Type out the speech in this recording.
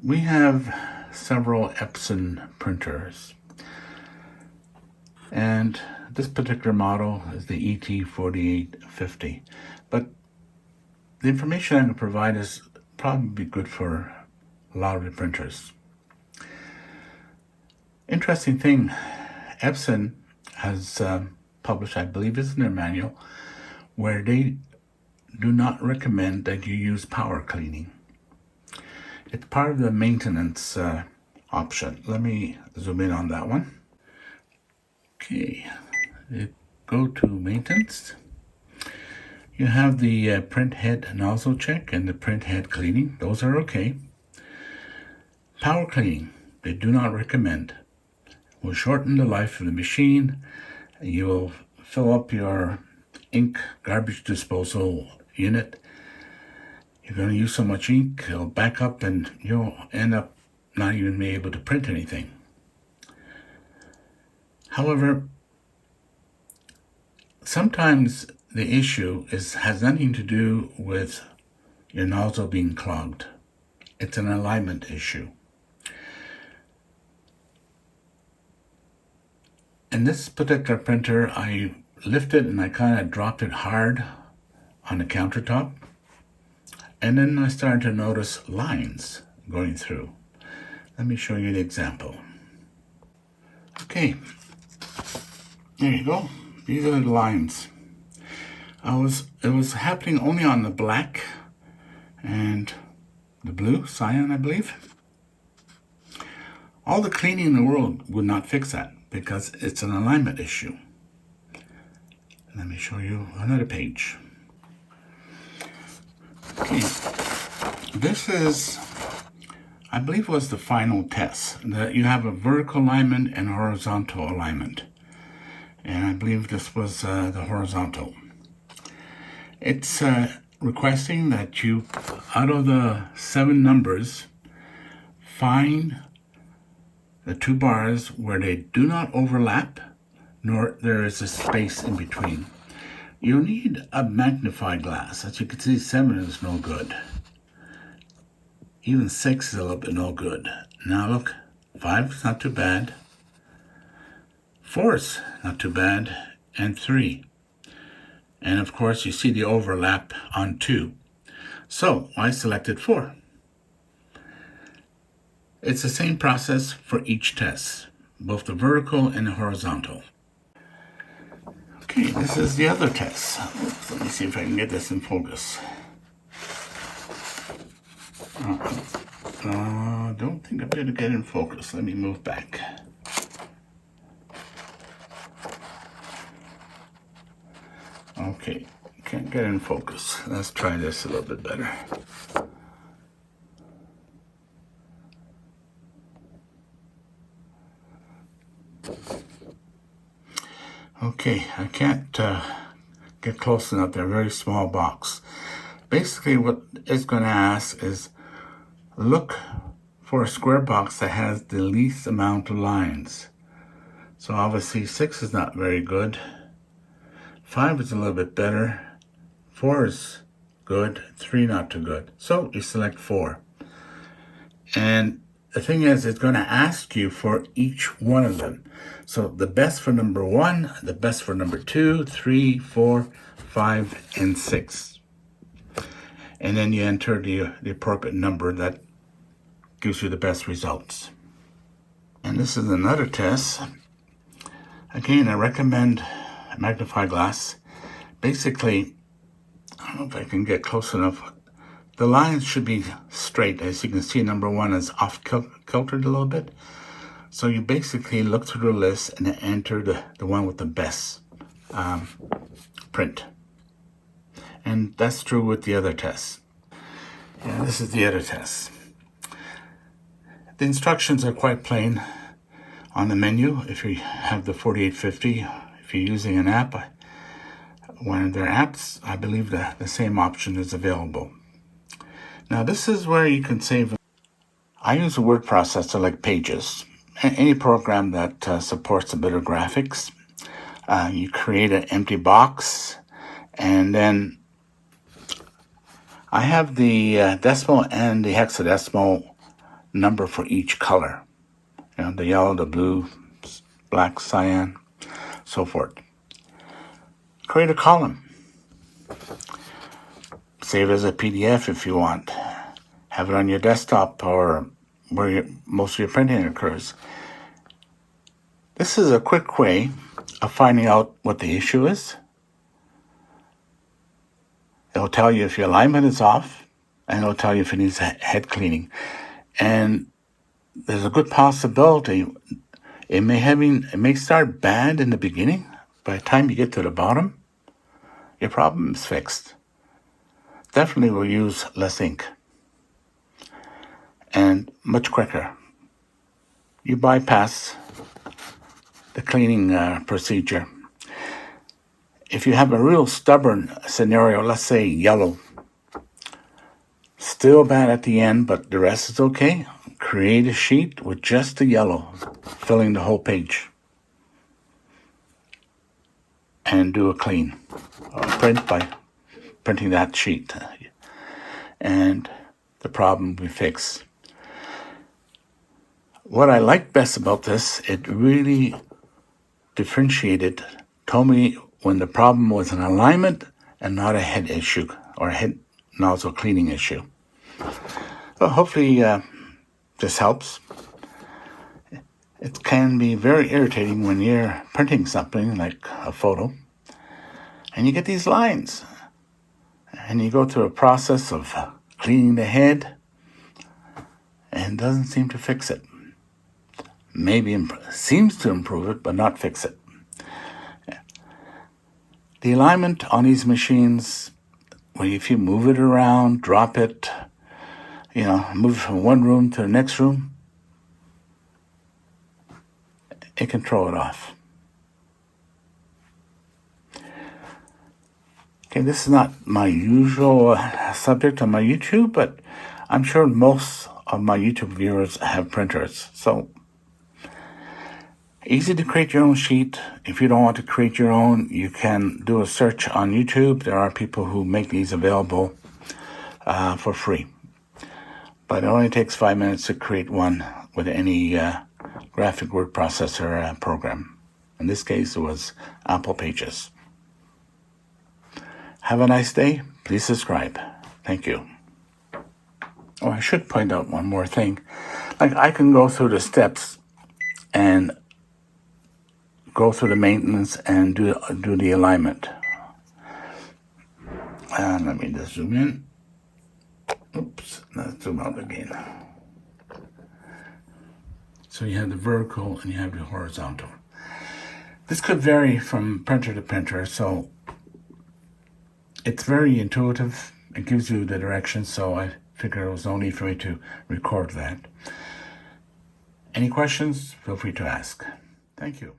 We have several Epson printers, and this particular model is the ET4850. But the information I'm going to provide is probably good for a lot of the printers. Interesting thing, Epson has published, I believe it's in their manual, where they do not recommend that you use power cleaning. It's part of the maintenance option. Let me zoom in on that one. Okay, go to maintenance. You have the print head nozzle check and the print head cleaning. Those are okay. Power cleaning, they do not recommend. Will shorten the life of the machine. You will fill up your ink garbage disposal unit. You're going to use so much ink, it'll back up and you'll end up not even being able to print anything. However, sometimes the issue has nothing to do with your nozzle being clogged. It's an alignment issue. In this particular printer, I lifted and I kind of dropped it hard on the countertop. And then I started to notice lines going through. Let me show you the example. Okay, there you go. These are the lines. It was happening only on the black and the blue, cyan, I believe. All the cleaning in the world would not fix that because it's an alignment issue. Let me show you another page. Okay, this is, I believe, was the final test. That you have a vertical alignment and a horizontal alignment. And I believe this was the horizontal. It's requesting that you, out of the 7 numbers, find the 2 bars where they do not overlap, nor there is a space in between. You'll need a magnifying glass. As you can see, 7 is no good. Even 6 is a little bit no good. Now look, 5 is not too bad. 4 is not too bad. And 3. And of course, you see the overlap on 2. So I selected 4. It's the same process for each test, both the vertical and the horizontal. Okay, this is the other test. Oops, let me see if I can get this in focus. Don't think I'm going to get in focus. Let me move back. Okay, can't get in focus. Let's try this a little bit better. Okay, I can't get close enough. They're a very small box. Basically, what it's going to ask is look for a square box that has the least amount of lines. So obviously 6 is not very good. 5 is a little bit better. 4 is good. 3 not too good. So you select 4. And the thing is, it's going to ask you for each one of them. So the best for number 1, the best for number 2, 3, 4, 5, and 6. And then you enter the appropriate number that gives you the best results. And this is another test. Again, I recommend a magnifying glass. Basically, I don't know if I can get close enough. The lines should be straight. As you can see, number 1 is off kiltered a little bit. So you basically look through the list and enter the one with the best print. And that's true with the other tests. Yeah, this is the other test. The instructions are quite plain on the menu. If you have the 4850, if you're using an app, one of their apps, I believe the same option is available. Now this is where you can save. I use a word processor like Pages. Any program that supports a bit of graphics. You create an empty box, and then I have the decimal and the hexadecimal number for each color. You know, the yellow, the blue, black, cyan, so forth. Create a column. Save it as a PDF if you want. Have it on your desktop or where most of your printing occurs. This is a quick way of finding out what the issue is. It'll tell you if your alignment is off, and it'll tell you if it needs head cleaning. And there's a good possibility it may start bad in the beginning. By the time you get to the bottom, your problem is fixed. Definitely will use less ink and much quicker. You bypass the cleaning procedure. If you have a real stubborn scenario, let's say yellow, still bad at the end, but the rest is okay, create a sheet with just the yellow, filling the whole page. And do a clean. Print by printing that sheet. And the problem we fix. What I like best about this, it really differentiated, told me when the problem was an alignment and not a head issue or a head nozzle cleaning issue. So hopefully this helps. It can be very irritating when you're printing something like a photo and you get these lines and you go through a process of cleaning the head and it doesn't seem to fix it. Maybe seems to improve it, but not fix it. The alignment on these machines, well, if you move it around, drop it, move it from one room to the next room, it can throw it off. Okay, this is not my usual subject on my YouTube, but I'm sure most of my YouTube viewers have printers. So, easy to create your own sheet. If you don't want to create your own, you can do a search on YouTube. There are people who make these available for free. But it only takes 5 minutes to create one with any graphic word processor program. In this case, it was Apple Pages. Have a nice day. Please subscribe. Thank you. Oh, I should point out one more thing. Like, I can go through the steps and go through the maintenance and do the alignment. And let me just zoom in. Oops, let's zoom out again. So you have the vertical and you have the horizontal. This could vary from printer to printer, so it's very intuitive. It gives you the directions, so I figured it was no need for me to record that. Any questions? Feel free to ask. Thank you.